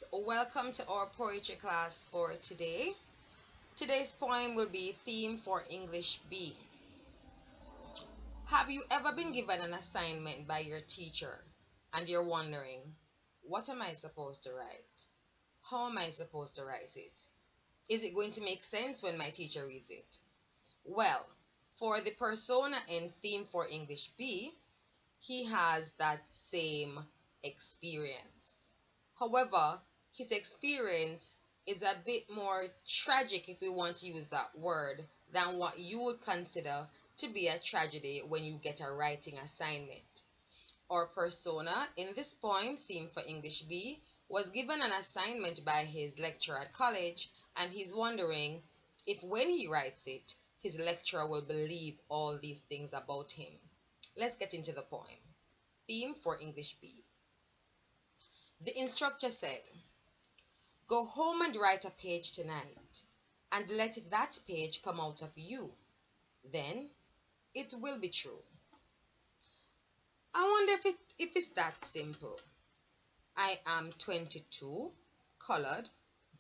students, welcome to our poetry class for today. Today's poem will be Theme for English B. Have you ever been given an assignment by your teacher and you're wondering, what am I supposed to write? How am I supposed to write it? Is it going to make sense when my teacher reads it? Well, for the persona in Theme for English B, he has that same experience. However, his experience is a bit more tragic, if we want to use that word, than what you would consider to be a tragedy when you get a writing assignment. Our persona in this poem, Theme for English B, was given an assignment by his lecturer at college, and he's wondering if when he writes it, his lecturer will believe all these things about him. Let's get into the poem. Theme for English B. The instructor said, "Go home and write a page tonight, and let that page come out of you. Then it will be true." I wonder if it's that simple. I am 22, colored,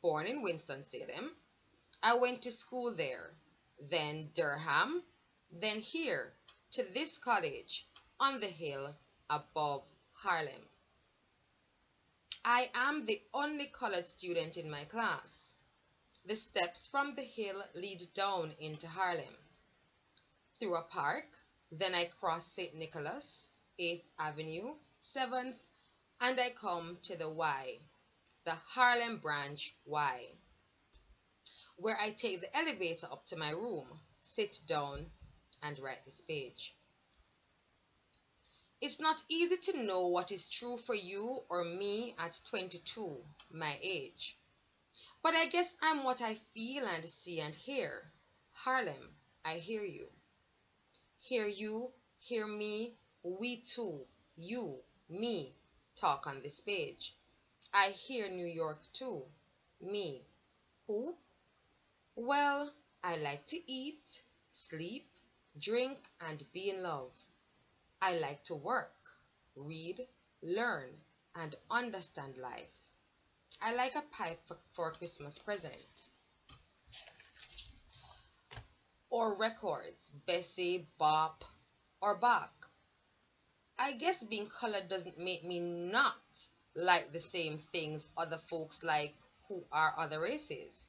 born in Winston-Salem. I went to school there, then Durham, then here, to this college, on the hill above Harlem. I am the only colored student in my class. The steps from the hill lead down into Harlem. Through a park, then I cross St. Nicholas, 8th Avenue, 7th, and I come to the Y, the Harlem branch Y, where I take the elevator up to my room, sit down, and write this page. It's not easy to know what is true for you or me at 22, my age. But I guess I'm what I feel and see and hear. Harlem, I hear you. Hear you, hear me, we too, you, me, talk on this page. I hear New York too. Me. Who? Well, I like to eat, sleep, drink, and be in love. I like to work, read, learn, and understand life. I like a pipe for a Christmas present. Or records, Bessie, Bop, or Bach. I guess being colored doesn't make me not like the same things other folks like who are other races.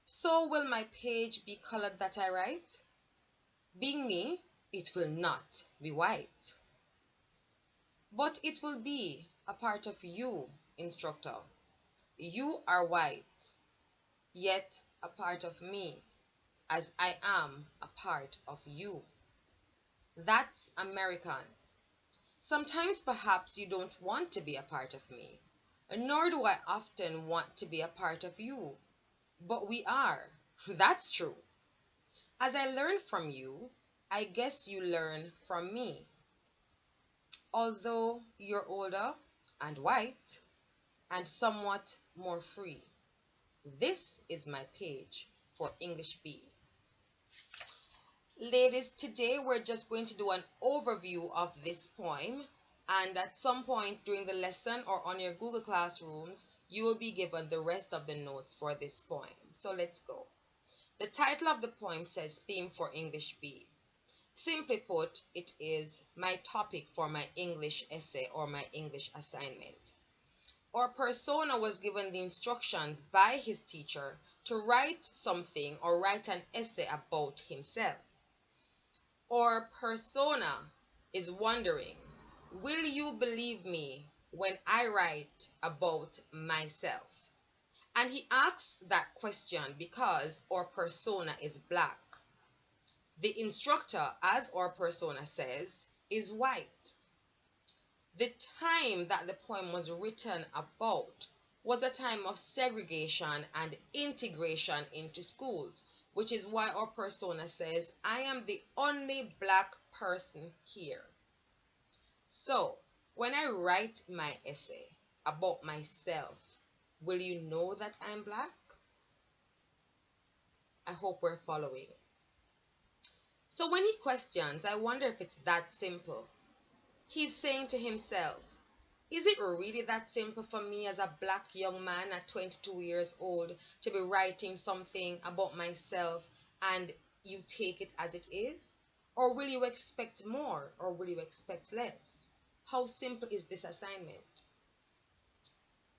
So will my page be colored that I write? Being me, it will not be white. But it will be a part of you, instructor. You are white, yet a part of me, as I am a part of you. That's American. Sometimes perhaps you don't want to be a part of me, nor do I often want to be a part of you. But we are. That's true. As I learn from you, I guess you learn from me. Although you're older and white and somewhat more free. This is my page for English B. Ladies, today we're just going to do an overview of this poem, and at some point during the lesson or on your Google Classrooms, you will be given the rest of the notes for this poem. So let's go. The title of the poem says Theme for English B. Simply put, it is my topic for my English essay or my English assignment. Our persona was given the instructions by his teacher to write something or write an essay about himself. Our persona is wondering, will you believe me when I write about myself? And he asks that question because our persona is black. The instructor, as our persona says, is white. The time that the poem was written about was a time of segregation and integration into schools, which is why our persona says, I am the only black person here. So, when I write my essay about myself, will you know that I'm black? I hope we're following. So when he questions, I wonder if it's that simple. He's saying to himself, Is it really that simple for me as a black young man at 22 years old to be writing something about myself and you take it as it is? Or will you expect more, or will you expect less? How simple is this assignment?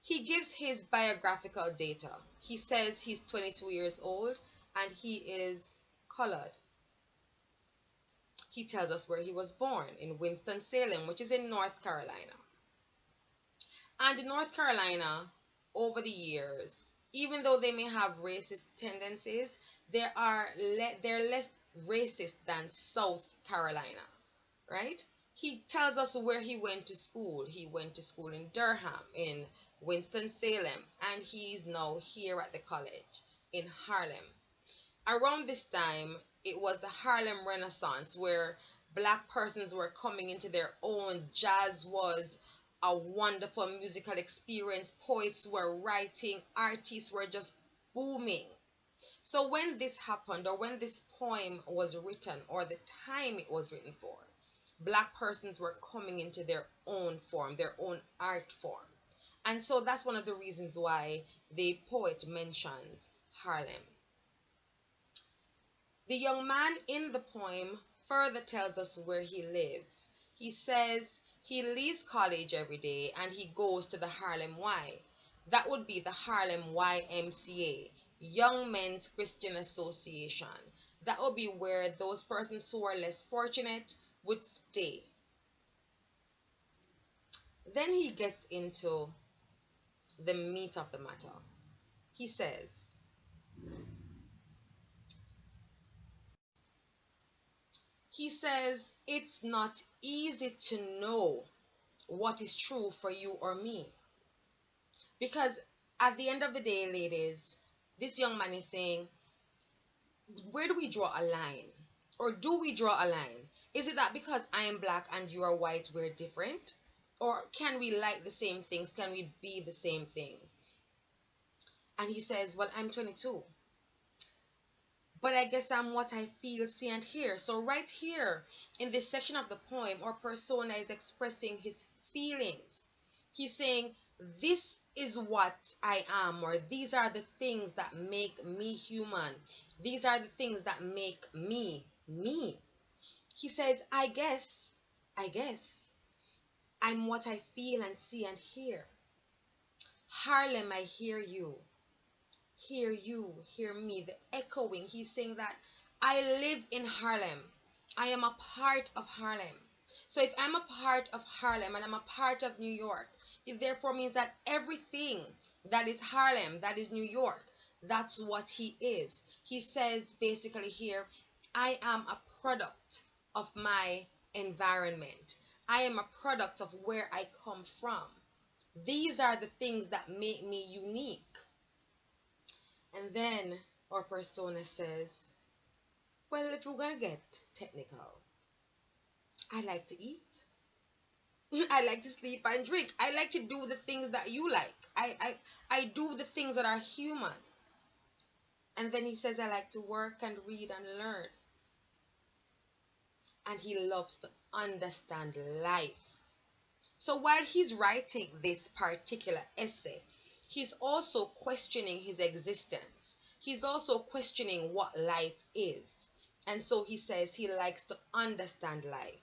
He gives his biographical data. He says he's 22 years old and he is colored. He tells us where he was born, in Winston-Salem, which is in North Carolina. And in North Carolina, over the years, even though they may have racist tendencies, they're less racist than South Carolina, right? He tells us where he went to school. He went to school in Durham, in Winston-Salem, and he's now here at the college in Harlem. Around this time, it was the Harlem Renaissance, where black persons were coming into their own. Jazz was a wonderful musical experience. Poets were writing, artists were just booming. So when this happened, or when this poem was written, or the time it was written for, black persons were coming into their own form, their own art form. And so that's one of the reasons why the poet mentions Harlem. The young man in the poem further tells us where he lives. He says he leaves college every day and he goes to the Harlem Y. That would be the Harlem YMCA, Young Men's Christian Association. That would be where those persons who are less fortunate would stay. Then he gets into the meat of the matter. He says, it's not easy to know what is true for you or me. Because at the end of the day, ladies, this young man is saying, where do we draw a line? Or do we draw a line? Is it that because I am black and you are white, we're different? Or can we like the same things? Can we be the same thing? And he says, well, I'm 22. But I guess I'm what I feel, see, and hear. So right here in this section of the poem, our persona is expressing his feelings. He's saying, this is what I am, or these are the things that make me human. These are the things that make me, me. He says, I guess, I'm what I feel and see and hear. Harlem, I hear you. Hear you, hear me, the echoing. He's saying that I live in Harlem. I am a part of Harlem. So if I'm a part of Harlem and I'm a part of New York, it therefore means that everything that is Harlem, that is New York, that's what he is. He says basically here, I am a product of my environment. I am a product of where I come from. These are the things that make me unique. And then our persona says, well, if we're going to get technical, I like to eat. I like to sleep and drink. I like to do the things that you like. I do the things that are human. And then he says, I like to work and read and learn. And he loves to understand life. So while he's writing this particular essay, he's also questioning his existence. He's also questioning what life is. And so he says he likes to understand life.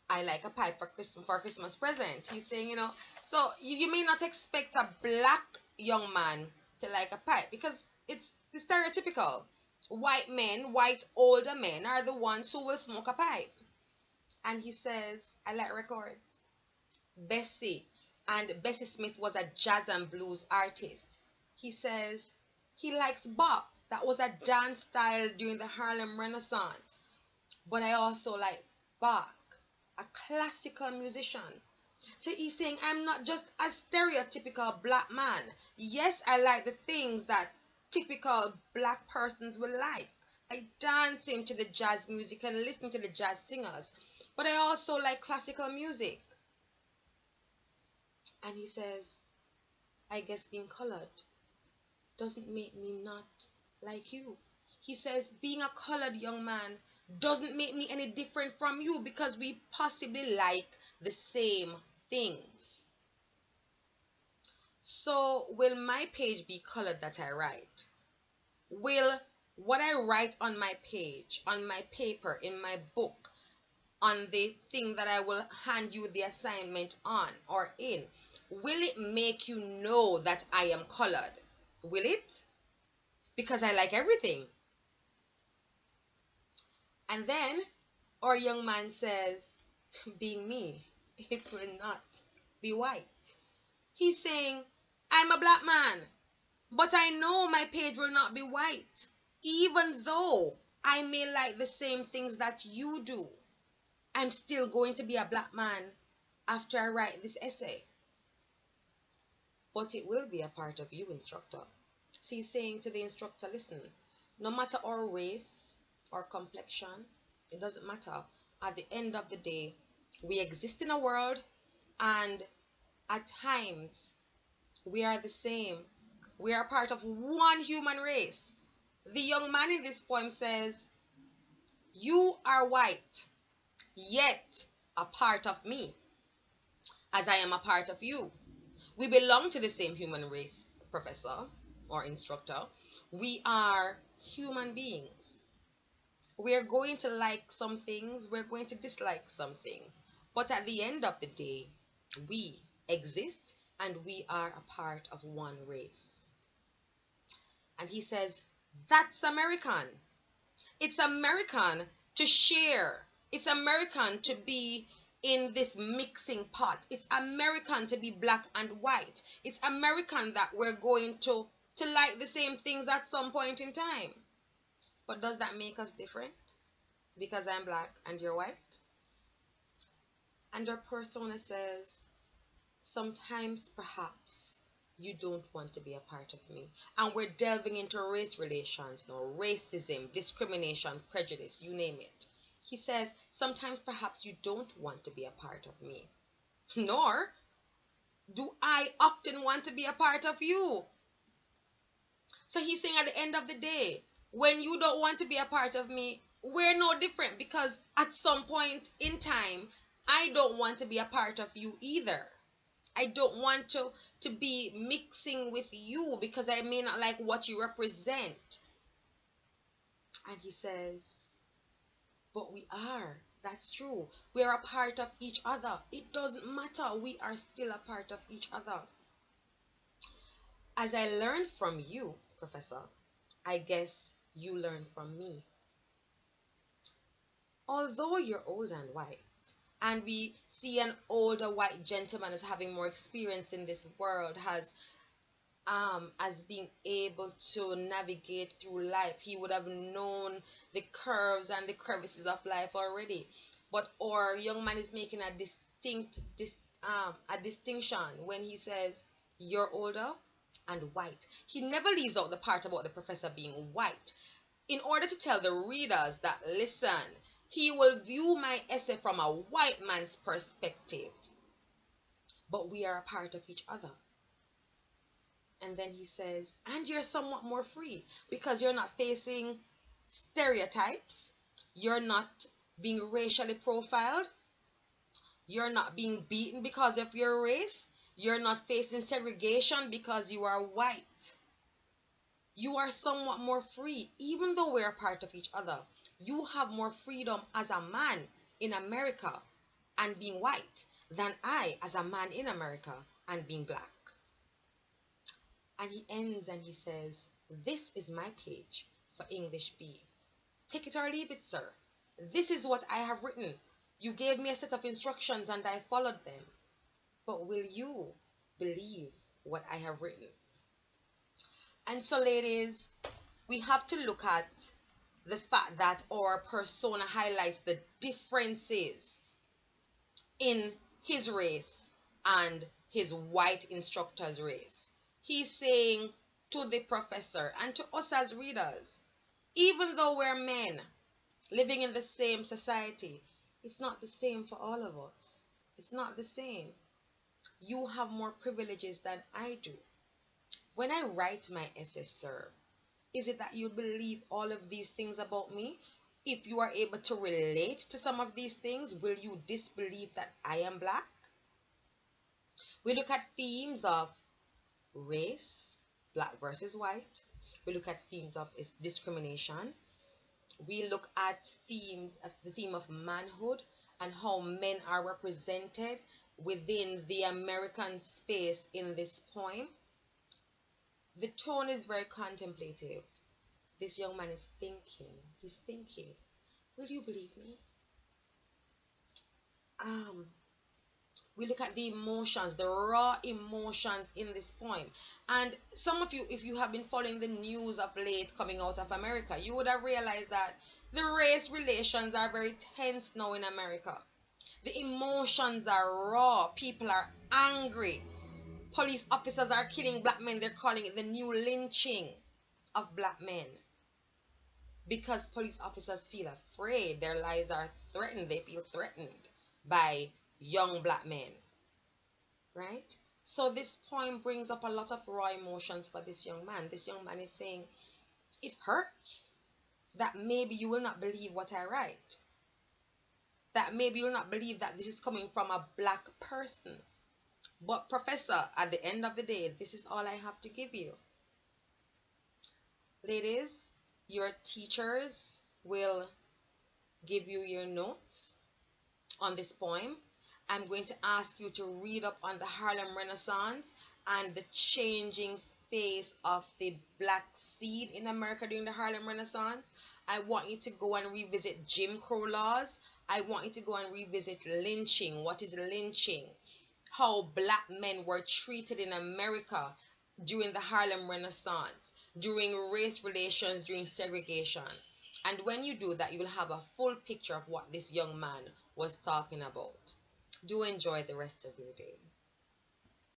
I like a pipe for Christmas present. He's saying, so you may not expect a black young man to like a pipe because it's stereotypical. White older men are the ones who will smoke a pipe. And he says, I like records. Bessie Smith was a jazz and blues artist. He says he likes bop. That was a dance style during the Harlem Renaissance. But I also like Bach, a classical musician. So he's saying I'm not just a stereotypical black man. Yes, I like the things that typical black persons will like. I dancing to the jazz music and listening to the jazz singers. But I also like classical music. And he says, I guess being colored doesn't make me not like you. He says, being a colored young man doesn't make me any different from you because we possibly like the same things. So will my page be colored that I write? Will what I write on my page, on my paper, in my book, on the thing that I will hand you the assignment on or in, will it make you know that I am colored? Will it? Because I like everything. And then our young man says, being me, it will not be white. He's saying, I'm a black man, but I know my page will not be white, even though I may like the same things that you do. I'm still going to be a black man after I write this essay. But it will be a part of you, instructor. So he's saying to the instructor, listen, no matter our race or complexion, it doesn't matter. At the end of the day, we exist in a world, and at times we are the same. We are part of one human race. The young man in this poem says, you are white, yet a part of me, as I am a part of you. We belong to the same human race, professor or instructor. We are human beings. We're going to like some things, we're going to dislike some things. But at the end of the day, we exist and we are a part of one race. And he says, that's American. It's American to share. It's American to be in this mixing pot. It's American to be black and white. It's American that we're going to like the same things at some point in time. But does that make us different? Because I'm black and you're white? And our persona says, sometimes perhaps you don't want to be a part of me. And we're delving into race relations now, racism, discrimination, prejudice, you name it. He says, sometimes perhaps you don't want to be a part of me. Nor do I often want to be a part of you. So he's saying at the end of the day, when you don't want to be a part of me, we're no different, because at some point in time, I don't want to be a part of you either. I don't want to be mixing with you because I may not like what you represent. And he says, but we are. That's true. We are a part of each other. It doesn't matter. We are still a part of each other. As I learned from you, Professor, I guess you learned from me. Although you're old and white, and we see an older white gentleman as having more experience in this world, as being able to navigate through life. He would have known the curves and the crevices of life already. But our young man is making a distinction when he says, you're older and white. He never leaves out the part about the professor being white, in order to tell the readers that, listen, he will view my essay from a white man's perspective. But we are a part of each other. And then he says, and you're somewhat more free because you're not facing stereotypes. You're not being racially profiled. You're not being beaten because of your race. You're not facing segregation because you are white. You are somewhat more free, even though we're a part of each other. You have more freedom as a man in America and being white than I as a man in America and being black. And he ends and he says, this is my page for English B. Take it or leave it, sir. This is what I have written. You gave me a set of instructions and I followed them. But will you believe what I have written? And so, ladies, we have to look at the fact that our persona highlights the differences in his race and his white instructor's race. He's saying to the professor and to us as readers, even though we're men living in the same society, it's not the same for all of us. It's not the same. You have more privileges than I do. When I write my essay, sir, is it that you believe all of these things about me? If you are able to relate to some of these things, will you disbelieve that I am black? We look at themes of race, black versus white. We look at themes of discrimination. We look at the theme of manhood and how men are represented within the American space in this poem. The tone is very contemplative. This young man is thinking. He's thinking. Will you believe me? We look at the emotions, the raw emotions in this poem. And some of you, if you have been following the news of late coming out of America, you would have realized that the race relations are very tense now in America. The emotions are raw. People are angry. Police officers are killing black men. They're calling it the new lynching of black men. Because police officers feel afraid. Their lives are threatened. They feel threatened by young black men. Right? So this poem brings up a lot of raw emotions for this young man. This young man is saying, it hurts that maybe you will not believe what I write. That maybe you will not believe that this is coming from a black person. But professor, at the end of the day, this is all I have to give you. Ladies, your teachers will give you your notes on this poem. I'm going to ask you to read up on the Harlem Renaissance and the changing face of the black seed in America during the Harlem Renaissance. I want you to go and revisit Jim Crow laws. I want you to go and revisit lynching. What is lynching? How black men were treated in America during the Harlem Renaissance, during race relations, during segregation. And when you do that, you'll have a full picture of what this young man was talking about. Do enjoy the rest of your day.